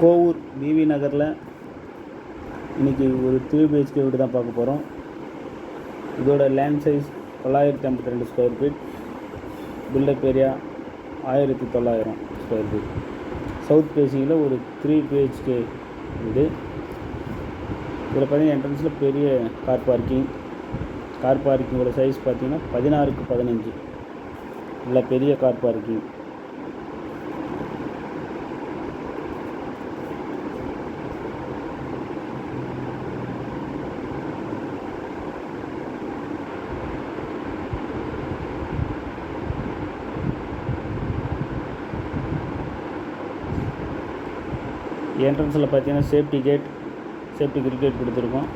Kovur PV நகரில் இன்றைக்கி ஒரு 3 BHK வீடு தான் பார்க்க போகிறோம். இதோட land size 952 square feet, built up area 1900 square feet. South ஃபேஸிங்கில் ஒரு 3 BHK வீடு. இதில் பார்த்தீங்கன்னா என்ட்ரன்ஸில் பெரிய கார் பார்க்கிங்கோட சைஸ் பார்த்தீங்கன்னா 16க்கு 15, இல்லை பெரிய கார் பார்க்கிங். என்ட்ரன்ஸில் பார்த்தீங்கன்னா சேஃப்டி கிரிக்கெட் கொடுத்துருக்கோம்.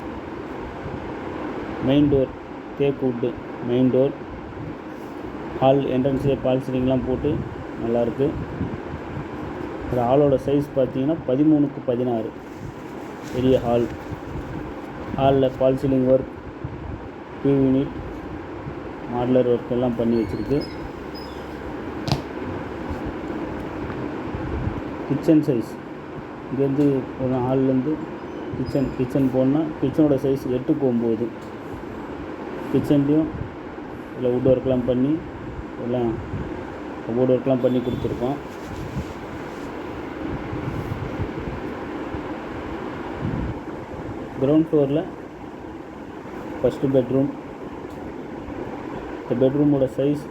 மெயின் டோர் தேக்கு வுட்டு மெயின் டோர். ஹால் என்ட்ரன்ஸ்லேயே பால் சீலிங்லாம் போட்டு நல்லாயிருக்கு. இந்த ஹாலோட சைஸ் பார்த்தீங்கன்னா 13க்கு 16, பெரிய ஹாலில் false ceiling work, TV unit, modular work எல்லாம் பண்ணி வச்சுருக்கு. கிச்சன் சைஸ் இங்கேருந்து போனால் ஹால்லேருந்து கிச்சன் போனால் கிச்சனோட சைஸ் 8க்கு 9. கிச்சன்லேயும் இதில் வுட் ஒர்க்லாம் பண்ணி எல்லாம் கபோர்டு ஒர்க்லாம் பண்ணி கொடுத்துருக்கோம். கிரவுண்ட் ஃப்ளோரில் ஃபஸ்ட்டு பெட்ரூம். இந்த பெட்ரூமோட சைஸ்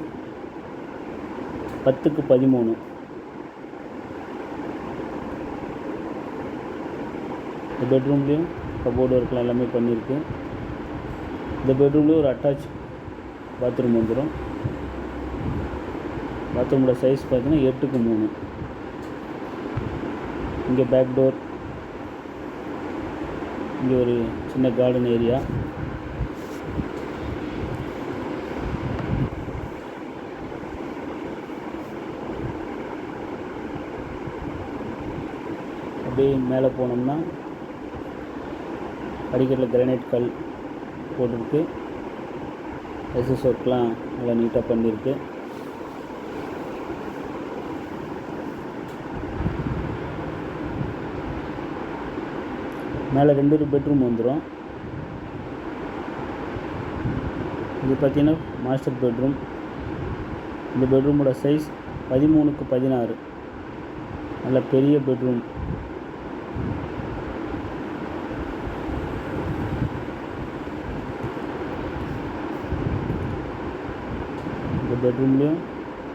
10க்கு 13. இந்த பெட்ரூம்லேயும் கபோர்டு ஒர்க்லாம் எல்லாமே பண்ணியிருக்கு. இந்த பெட்ரூம்லேயும் ஒரு அட்டாச் பாத்ரூம் வந்துடும். பாத்ரூமோட சைஸ் பார்த்தீங்கன்னா 8க்கு 3. இங்கே பேக் டோர், இங்கே ஒரு சின்ன கார்டன் ஏரியா. அப்படியே மேலே போனோம்னா அடிக்கட்டில் கிரானைட் கல் போட்டிருக்கு. எஸ்எஸ் ஒர்க்லாம் நல்லா நீட்டாக பண்ணியிருக்கு. மேலே 2 பெட்ரூம் வந்துடும். இது பார்த்திங்கன்னா மாஸ்டர் பெட்ரூம். இந்த பெட்ரூமோட சைஸ் 13க்கு 16, நல்ல பெரிய பெட்ரூம். இந்த பெட்ரூம்லேயும்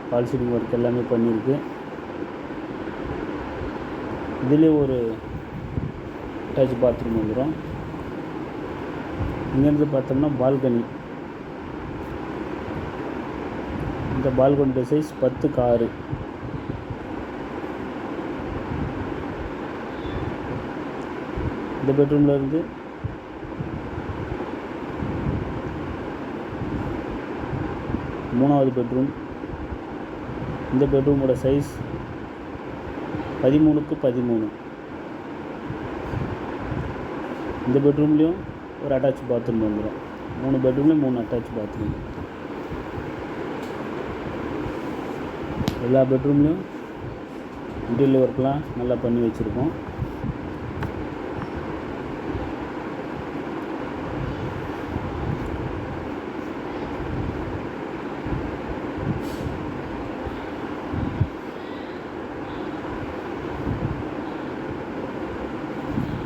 பால் சீலிங் ஒர்க் எல்லாமே பண்ணியிருக்கு. இதுலேயே ஒரு அட்டாச் பாத்ரூம் வந்துடும். இங்கேருந்து பார்த்தோம்னா பால்கனி. இந்த பால்கனியோட சைஸ் 10க்கு 6. இந்த பெட்ரூமில் இருந்து மூணாவது பெட்ரூம். இந்த பெட்ரூமோட சைஸ் 13க்கு 13. இந்த பெட்ரூம்லேயும் ஒரு அட்டாச் பாத்ரூம் வந்துடும். 3 பெட்ரூம்லேயும் 3 அட்டாச் பாத்ரூம். எல்லா பெட்ரூம்லேயும் இன்டீரியர் ஒர்க்லாம் நல்லா பண்ணி வச்சுருக்கோம்.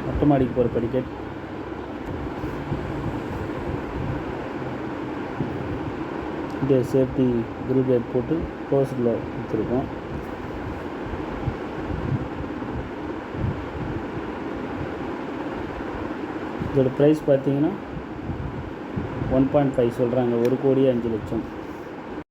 மொட்டை மாடிக்கு போகிற படிக்கட். இங்கே சேஃப்டி கிரில் கேட் போட்டு க்ளோஸில் கொடுத்துருக்கோம். இதோட ப்ரைஸ் பார்த்தீங்கன்னா 1.5 சொல்கிறாங்க. 1,05,00,000.